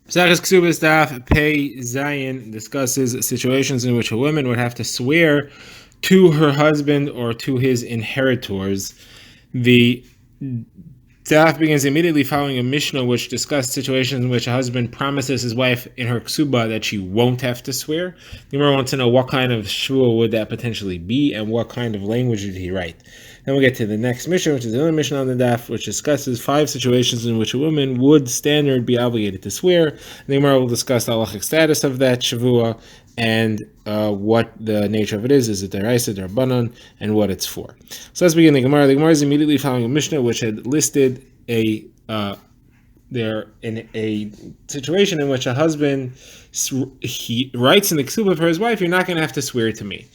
Kesubos Daf Pei Zayin discusses situations in which a woman would have to swear to her husband or to his inheritors. The Daf begins immediately following a Mishnah which discussed situations in which a husband promises his wife in her ksuba that she won't have to swear. The Gemara wants to know what kind of shvua would that potentially be and what kind of language did he write. Then we'll get to the next Mishnah, which is another Mishnah on the Daf, which discusses 5 situations in which a woman would standard be obligated to swear. The Gemara will discuss the halachic status of that shavua and what the nature of it is. Is it deraisa, derabanan, and what it's for. So let's begin the Gemara. The Gemara is immediately following a Mishnah which had listed there in a situation in which a husband he writes in the ksuba for his wife, "You're not going to have to swear to me."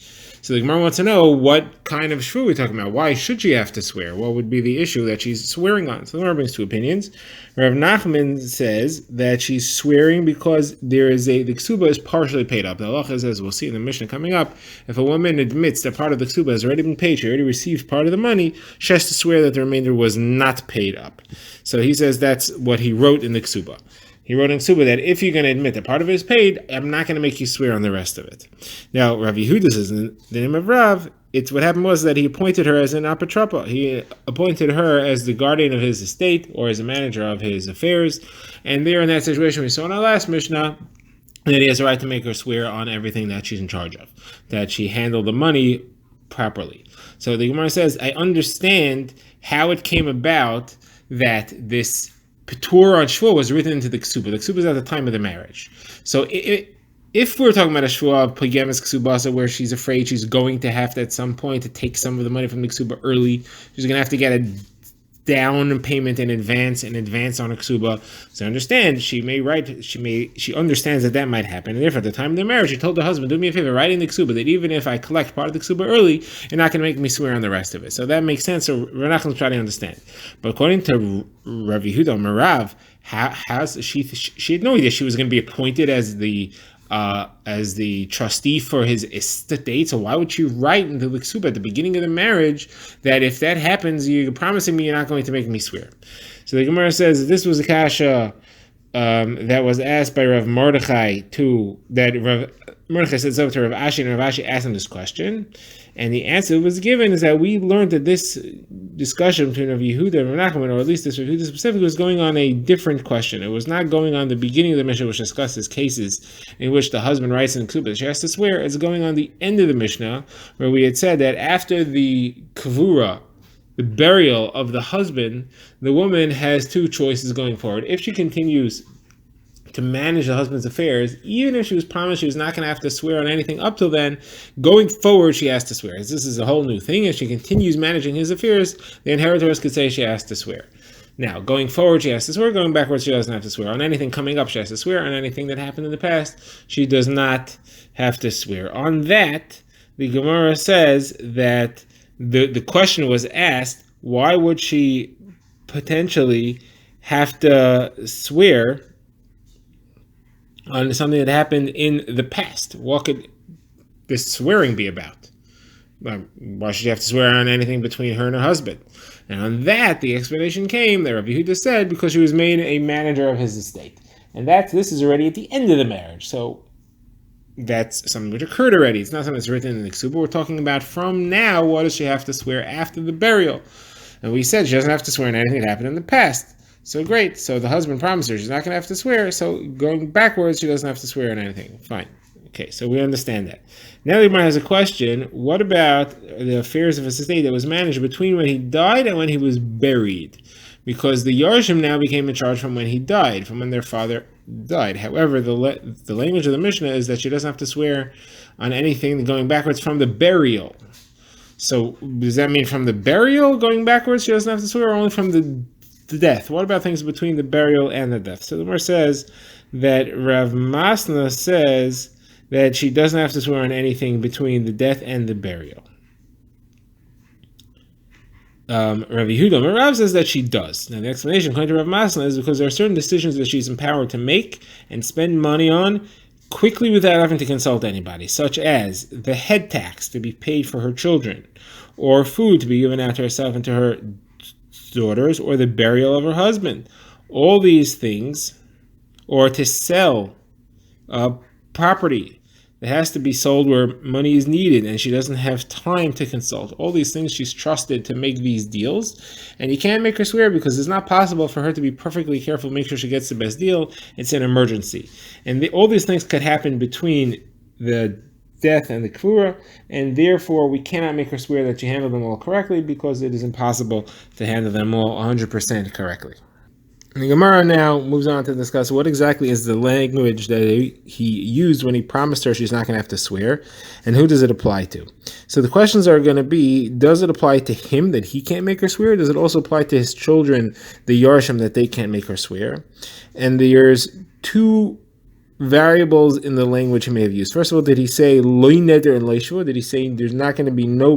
So the Gemara wants to know what kind of shvu we're talking about. Why should she have to swear? What would be the issue that she's swearing on? So the Gemara brings 2 opinions. Rav Nachman says that she's swearing because the ksuba is partially paid up. The halacha says, we'll see in the Mishnah coming up, if a woman admits that part of the ksuba has already been paid, she already received part of the money, she has to swear that the remainder was not paid up. So he says that's what he wrote in the ksuba. He wrote in Ksuba that if you're going to admit that part of it is paid, I'm not going to make you swear on the rest of it. Now, Rav Yehuda says in the name of Rav, what happened was that he appointed her as an apatrapa. He appointed her as the guardian of his estate or as a manager of his affairs. And there in that situation we saw in our last Mishnah, that he has a right to make her swear on everything that she's in charge of, that she handled the money properly. So the Gemara says, I understand how it came about that this Petur on Shvua was written into the Ksuba. The Ksuba is at the time of the marriage. So if we're talking about a Shvua of Polygamous Ksubasa where she's afraid she's going to have to at some point to take some of the money from the Ksuba early, she's going to have to get a down payment in advance on a ksuba. So I understand she understands that might happen, and therefore at the time of their marriage she told the husband, do me a favor, write in the ksuba that even if I collect part of the ksuba early, you're not going to make me swear on the rest of it. So that makes sense. So Rav Nachman's trying to understand. But according to Rav Yehuda Marav, she had no idea she was going to be appointed as the trustee for his estate. So why would she write into the ksuba at the beginning of the marriage that if that happens, you're promising me you're not going to make me swear? So the Gemara says this was a kasha that was asked by Rav Mordechai that Rav Mordechai said so to Rav Ashi, and Rav Ashi asked him this question. And the answer was given is that we learned that this discussion between Rav Yehuda and Rav Nachman, or at least this Rav Yehuda specifically, was going on a different question. It was not going on the beginning of the Mishnah, which discusses cases in which the husband writes in the ksuba that she has to swear. It's going on the end of the Mishnah, where we had said that after the kavura, the burial of the husband, the woman has 2 choices going forward. If she continues to manage the husband's affairs, even if she was promised she was not going to have to swear on anything up till then, going forward she has to swear. This is a whole new thing. If she continues managing his affairs, the inheritors could say she has to swear. Now, going forward she has to swear, going backwards she doesn't have to swear. On anything coming up she has to swear, on anything that happened in the past she does not have to swear. On that, the Gemara says that the question was asked, why would she potentially have to swear on something that happened in the past? What could this swearing be about? Why should you have to swear on anything between her and her husband? And on that, the explanation came that Rav Yehuda said because she was made a manager of his estate. And this is already at the end of the marriage. So that's something which occurred already. It's not something that's written in the ksuba. We're talking about from now, what does she have to swear after the burial? And we said she doesn't have to swear on anything that happened in the past. So great. So the husband promised her she's not going to have to swear. So going backwards, she doesn't have to swear on anything. Fine. Okay, so we understand that. Now the Gemara has a question. What about the affairs of his estate that was managed between when he died and when he was buried? Because the Yarshim now became in charge from when he died, from when their father died. However, the language of the Mishnah is that she doesn't have to swear on anything going backwards from the burial. So does that mean from the burial going backwards she doesn't have to swear, or only from the death? What about things between the burial and the death? So the Gemara says that Rav Masna says that she doesn't have to swear on anything between the death and the burial. Rav Yehuda Rav says that she does. Now the explanation according to Rav Masna is because there are certain decisions that she's empowered to make and spend money on quickly without having to consult anybody, such as the head tax to be paid for her children, or food to be given out to herself and to her daughters, or the burial of her husband. All these things or to sell property that has to be sold where money is needed and she doesn't have time to consult. All these things she's trusted to make these deals, and you can't make her swear because it's not possible for her to be perfectly careful, make sure she gets the best deal. It's an emergency. And all these things could happen between the death and the kvura, and therefore we cannot make her swear that she handled them all correctly because it is impossible to handle them all 100% correctly. And the Gemara now moves on to discuss what exactly is the language that he used when he promised her she's not going to have to swear, and who does it apply to. So the questions are going to be, does it apply to him that he can't make her swear? Does it also apply to his children, the Yarshim, that they can't make her swear? And there's two variables in the language he may have used. First of all, did he say loy neder and loy shua? Did he say there's not going to be no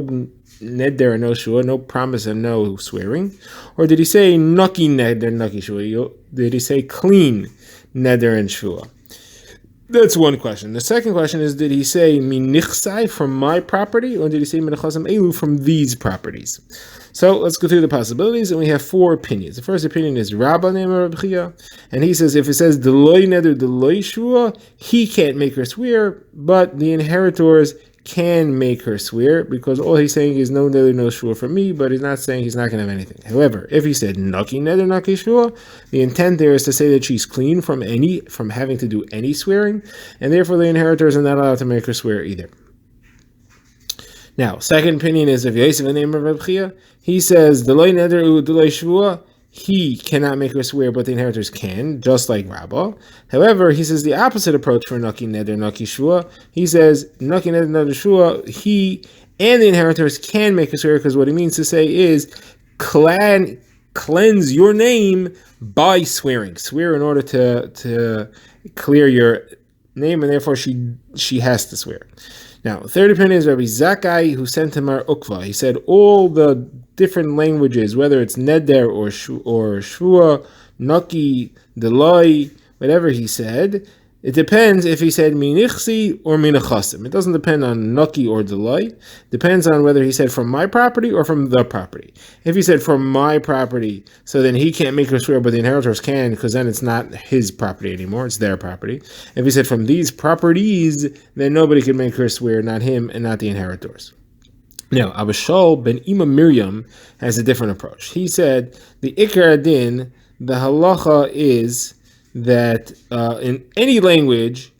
neder and no shua, no promise and no swearing? Or did he say nucky neder, nucky shua? Did he say clean neder and shua? That's one question. The second question is, did he say minichsai, from my property, or did he say menachasam elu, from these properties? So let's go through the possibilities, and we have four opinions. The first opinion is Rabba Ne'emar Reb Chia, and he says if it says deloy neder deloy shua, he can't make her swear, but the inheritors can make her swear, because all he's saying is no neder, no shua for me, but he's not saying he's not going to have anything. However, if he said naki neder, naki shua, the intent there is to say that she's clean from having to do any swearing, and therefore the inheritors are not allowed to make her swear either. Now, second opinion is of Yosef the name of Reb Chia. He says deloy neder u deloy shua, he cannot make her swear, but the inheritors can, just like Rabbah. However, he says the opposite approach for Naki Neder, Naki Shua. He says Naki Neder, Naki Shua, he and the inheritors can make her swear, because what he means to say is cleanse your name by swearing. Swear in order to clear your name, and therefore she has to swear. Now, third opinion is Rabbi Zakkai, who sent him our ukva. He said all the different languages, whether it's neder or shua, naki, deloi, whatever he said, it depends if he said minichsi or minachasim. It doesn't depend on naki or deloi. It depends on whether he said from my property or from the property. If he said from my property, so then he can't make her swear, but the inheritors can, because then it's not his property anymore, it's their property. If he said from these properties, then nobody can make her swear, not him and not the inheritors. Now, Abba Shaul ben Ima Miriam has a different approach. He said the Ikar Adin, the halacha is that in any language,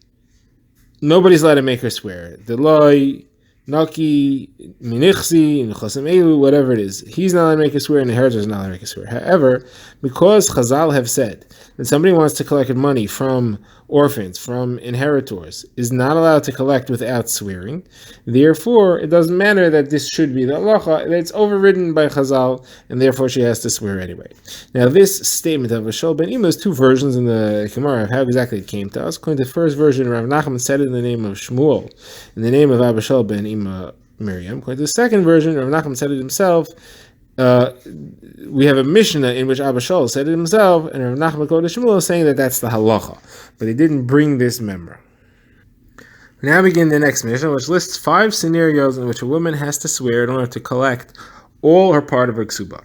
nobody's allowed to make her swear. Deloi, naki, minichsi, nechasem elu, whatever it is. He's not allowed to make her swear, and the inheritors are not allowed to make her swear. However, because Chazal have said that somebody wants to collect money from orphans, from inheritors, is not allowed to collect without swearing. Therefore, it doesn't matter that this should be the halacha. It's overridden by Chazal, and therefore she has to swear anyway. Now, this statement of Ashol ben Ima, there's two versions in the Gemara of how exactly it came to us. According to the first version, Rav Nachman said it in the name of Shmuel, in the name of Abba Shaul ben Ima Miriam. According to the second version, Rav Nachman said it himself. We have a Mishnah in which Abba Shaul said it himself, and Rav Nachman quoted Shmuel saying that that's the halacha, but he didn't bring this member. We now begin the next Mishnah, which lists 5 scenarios in which a woman has to swear in order to collect all her part of her ksuba.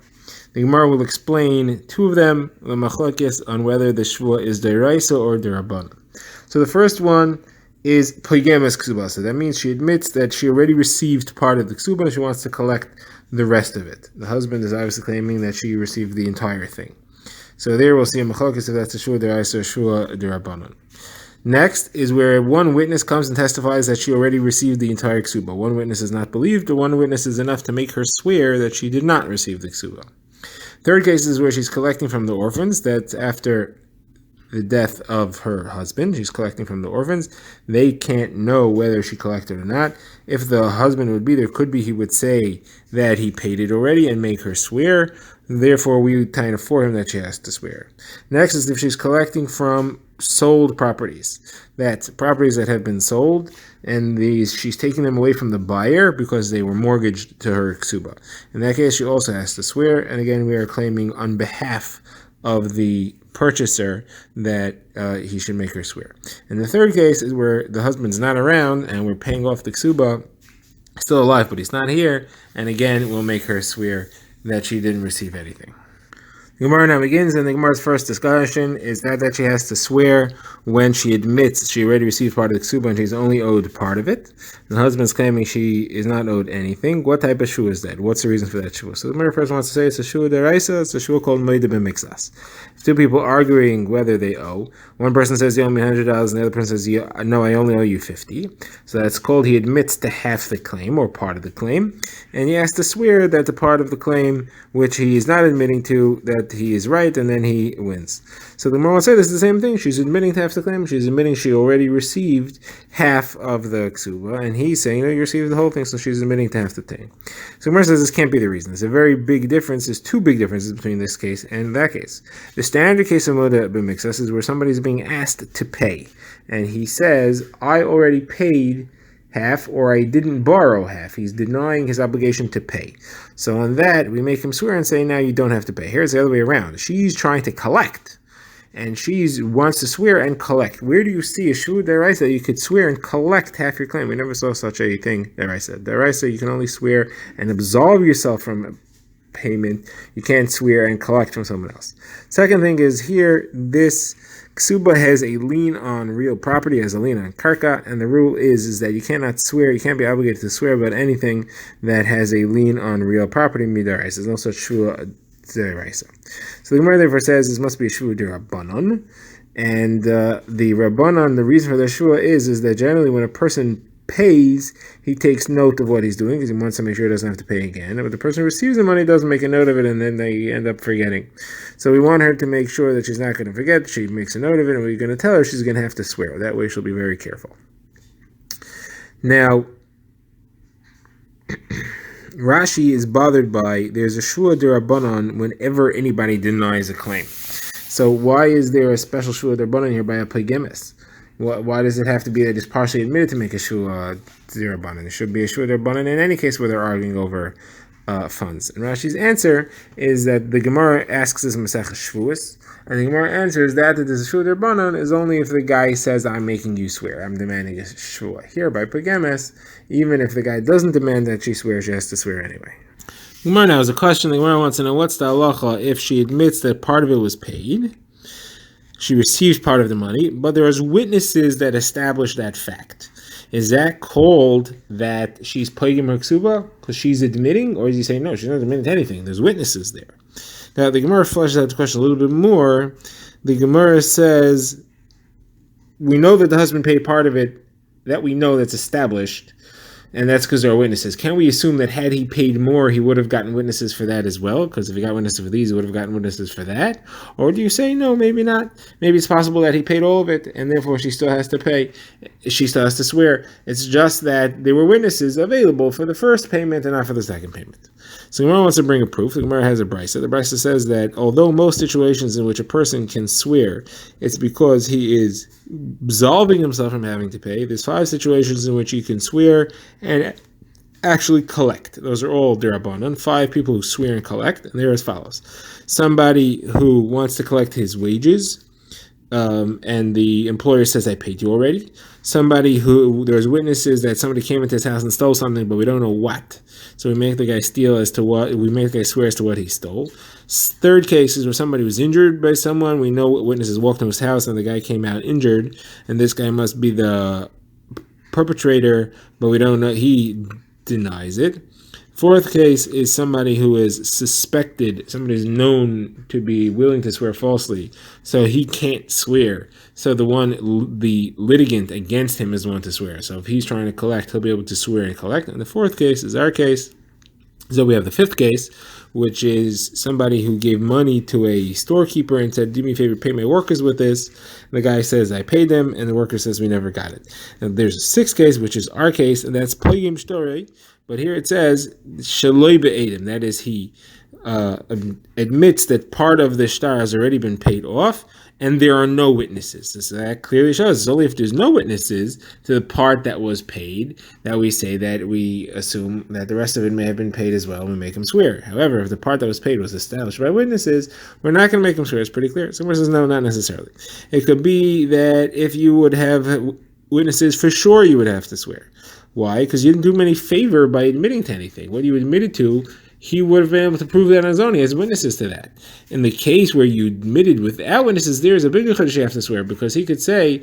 The Gemara will explain 2 of them, the machlokes, on whether the shvua is deraisa or derabbanan. So the first one is poigemes ksuba. So that means she admits that she already received part of the ksuba and she wants to collect the rest of it. The husband is obviously claiming that she received the entire thing. So there we'll see a machlokes if that's a shvua deraisa or shvua derabbanan. Next is where one witness comes and testifies that she already received the entire ksuba. One witness is not believed, or one witness is enough to make her swear that she did not receive the ksuba. Third case is where she's collecting from the orphans. That's after the death of her husband. She's collecting from the orphans. They can't know whether she collected or not. If the husband would be there, could be he would say that he paid it already and make her swear. Therefore, we kind of for him that she has to swear. Next is if she's collecting from sold properties. That's properties that have been sold, and she's taking them away from the buyer because they were mortgaged to her ksuba. In that case, she also has to swear, and again, we are claiming on behalf of the purchaser that he should make her swear. And the third case is where the husband's not around and we're paying off the ksuba, still alive, but he's not here, and again, we'll make her swear that she didn't receive anything. The Gemara now begins, and the Gemara's first discussion is that she has to swear when she admits she already received part of the ksuba and she's only owed part of it. The husband's claiming she is not owed anything. What type of shua is that? What's the reason for that shua? So the Gemara first wants to say it's a shua deraisa. It's a shua called moida b'mixas. If two people arguing whether they owe, one person says you owe me $100, and the other person says no, I only owe you $50. So that's called he admits to half the claim or part of the claim, and he has to swear that the part of the claim which he is not admitting to that he is right, and then he wins. So the Gemara will say this is the same thing. She's admitting to half the claim. She's admitting she already received half of the ksuba, and he's saying, no, you received the whole thing, so she's admitting to half the thing. So the Gemara says this can't be the reason. There's a very big difference. There's two big differences between this case and that case. The standard case of moda b'mixas is where somebody's being asked to pay, and he says, I already paid half, or I didn't borrow half. He's denying his obligation to pay. So on that, we make him swear and say, now you don't have to pay. Here's the other way around. She's trying to collect, and she wants to swear and collect. Where do you see a shua deraisa you could swear and collect half your claim? We never saw such a thing. Deraisa, you can only swear and absolve yourself from payment. You can't swear and collect from someone else. Second thing is here, this ksuba has a lien on real property, has a lien on karka, and the rule is that you cannot swear, you can't be obligated to swear about anything that has a lien on real property, midaraisa. There's no such shua deraisa. So the Gemara therefore says this must be a shua derabanan, and the rabbanan, the reason for the shua is that generally when a person pays, he takes note of what he's doing because he wants to make sure he doesn't have to pay again. But the person who receives the money doesn't make a note of it, and then they end up forgetting. So we want her to make sure that she's not going to forget. She makes a note of it, and we're going to tell her she's going to have to swear. That way she'll be very careful. Now, Rashi is bothered by there's a shua derabanan whenever anybody denies a claim. So why is there a special shua derabanan here by a polygamist? Why does it have to be that it's partially admitted to make a shua derabanan? It should be a shua derabanan in any case where they're arguing over funds. And Rashi's answer is that the Gemara asks this Masechah Shvuos, and the Gemara answers that this is shua derabanan is only if the guy says, I'm making you swear, I'm demanding a shua. Here by polygamist, even if the guy doesn't demand that she swears, she has to swear anyway. Gemara now has a question. The Gemara wants to know what's the halacha if she admits that part of it was paid. She receives part of the money, but there is witnesses that establish that fact. Is that called that she's paying her ksuba because she's admitting, or is he saying no, she's not admitting to anything? There's witnesses there. Now the Gemara fleshes out the question a little bit more. The Gemara says we know that the husband paid part of it. That we know that's established. And that's because there are witnesses. Can we assume that had he paid more, he would have gotten witnesses for that as well? Because if he got witnesses for these, he would have gotten witnesses for that? Or do you say, no, maybe not? Maybe it's possible that he paid all of it, and therefore she still has to pay. She still has to swear. It's just that there were witnesses available for the first payment and not for the second payment. So the Gemara wants to bring a proof. The Gemara has a brisa. The brisa says that although most situations in which a person can swear, it's because he is absolving himself from having to pay. There's 5 situations in which he can swear and actually collect. Those are all derabanan. 5 people who swear and collect, and they're as follows. Somebody who wants to collect his wages, and the employer says, I paid you already. Somebody who, there's witnesses that somebody came into his house and stole something, but we don't know what. So we make the guy steal as to what, we make the guy swear as to what he stole. Third case is where somebody was injured by someone. We know witnesses walked into his house and the guy came out injured, and this guy must be the perpetrator, but we don't know, he denies it. Fourth case is somebody who is suspected, somebody is known to be willing to swear falsely, so he can't swear. So the litigant against him is the one to swear. So if he's trying to collect, he'll be able to swear and collect. And the fourth case is our case. So we have the fifth case, which is somebody who gave money to a storekeeper and said, do me a favor, pay my workers with this. And the guy says, I paid them, and the worker says, we never got it. And there's a sixth case, which is our case, and that's payim shtorei. But here it says, shaloi be'edim, that is, he admits that part of the shtar has already been paid off, and there are no witnesses. So that clearly shows it's only if there's no witnesses to the part that was paid that we say that we assume that the rest of it may have been paid as well, and we make him swear. However, if the part that was paid was established by witnesses, we're not going to make him swear. It's pretty clear. Someone says, no, not necessarily. It could be that if you would have witnesses, for sure you would have to swear. Why? Because you didn't do him any favor by admitting to anything. What you admitted to, he would have been able to prove that on his own. He has witnesses to that. In the case where you admitted without witnesses, there is a bigger chiddush you have to swear, because he could say,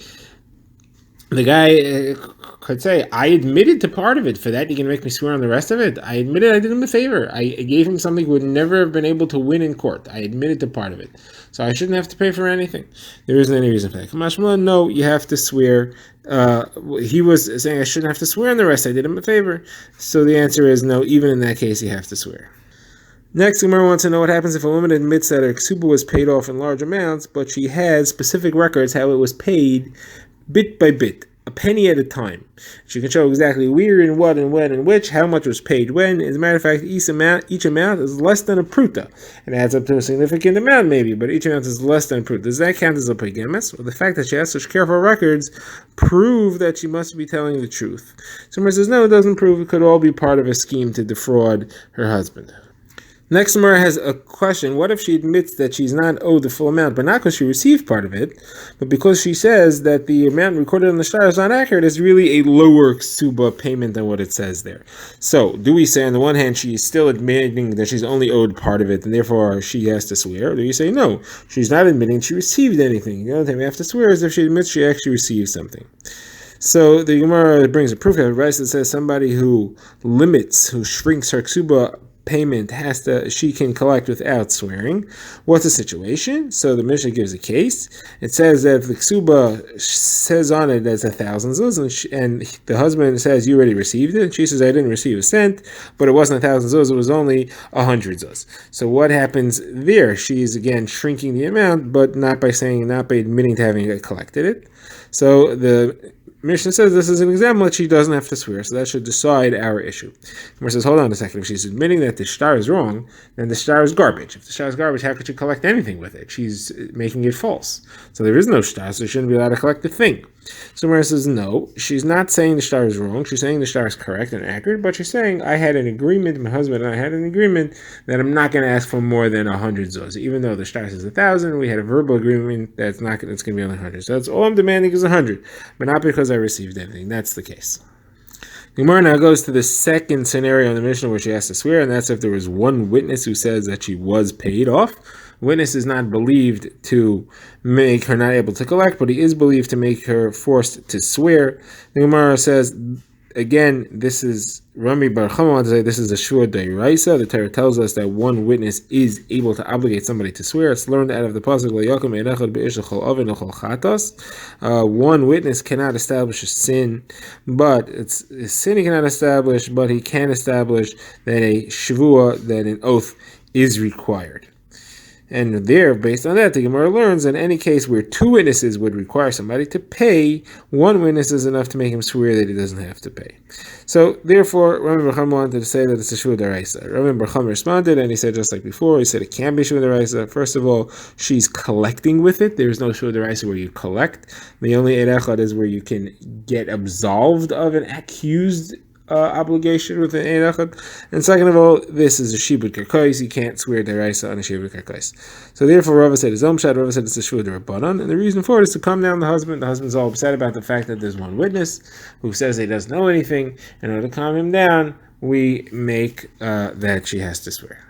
the guy could say, I admitted to part of it. For that, you're going to make me swear on the rest of it? I admitted I did him a favor. I gave him something he would never have been able to win in court. I admitted to part of it. So I shouldn't have to pay for anything. There isn't any reason for that. Kamashma, no, you have to swear. He was saying I shouldn't have to swear on the rest. I did him a favor. So the answer is no, even in that case, you have to swear. Next, Gemara wants to know what happens if a woman admits that her ksuba was paid off in large amounts, but she has specific records how it was paid bit by bit, a penny at a time. She can show exactly where and what and when and which, how much was paid when. As a matter of fact, each amount is less than a pruta. It adds up to a significant amount maybe, but each amount is less than a pruta. Does that count as a pagemes? Well, the fact that she has such careful records prove that she must be telling the truth. Someone says, no, it doesn't prove. It could all be part of a scheme to defraud her husband. Next, Gemara has a question. What if she admits that she's not owed the full amount, but not because she received part of it, but because she says that the amount recorded on the shtar is not accurate, is really a lower ksuba payment than what it says there? So, do we say on the one hand she's still admitting that she's only owed part of it, and therefore she has to swear? Or do you say no, she's not admitting she received anything? The only thing we have to swear is if she admits she actually received something. So the Gemara brings a proof of advice that says somebody who shrinks her ksuba payment she can collect without swearing. What's the situation? So the Mishnah gives a case. It says that if the ksuba says on it as 1,000 zuz, and the husband says you already received it, and she says I didn't receive a cent, but it wasn't 1,000 zuz, it was only 100 zuz. So what happens there? She's again shrinking the amount, but not by admitting to having collected it. So the Mishnah says this is an example that she doesn't have to swear, so that should decide our issue. Gemara says, hold on a second. If she's admitting that the shtar is wrong, then the shtar is garbage. If the shtar is garbage, how could she collect anything with it? She's making it false. So there is no shtar, so she shouldn't be allowed to collect a thing. So Gemara says, no, she's not saying the shtar is wrong. She's saying the shtar is correct and accurate, but she's saying I had an agreement, my husband and I had an agreement that I'm not going to ask for more than 100 zuz. Even though the shtar says 1,000, we had a verbal agreement that's going to be only 100. So that's all I'm demanding is 100, but not because I received anything. That's the case. Gemara now goes to the second scenario in the Mishnah where she has to swear, and that's if there was one witness who says that she was paid off. Witness is not believed to make her not able to collect, but he is believed to make her forced to swear. The Gemara says, again, this is Rami Bar Chama wants to say this is a shua deiraisa. The Torah tells us that one witness is able to obligate somebody to swear. It's learned out of the pasuk Layakum Einechad Be'ish L'Chol Oven L'Chol Chatos. One witness cannot establish a sin, but it's a sin he cannot establish, but he can establish that a shvua, that an oath, is required. And there, based on that, the Gemara learns in any case where two witnesses would require somebody to pay, one witness is enough to make him swear that he doesn't have to pay. So, therefore, Rami Bar Chama wanted to say that it's a shua d'oraisa. Rami Bar Chama responded, and he said just like before, he said it can be shua d'oraisa. First of all, she's collecting with it. There's no shua d'oraisa where you collect. The only eid echad is where you can get absolved of an accused obligation with an eid echad. And second of all, this is a shibud karkais. You can't swear deraisa on a shibud karkais. So therefore, Rava said it's omshad. Rava said it's a shua d'rabbanan, and the reason for it is to calm down the husband. The husband's all upset about the fact that there's one witness who says he doesn't know anything. In order to calm him down, we make that she has to swear.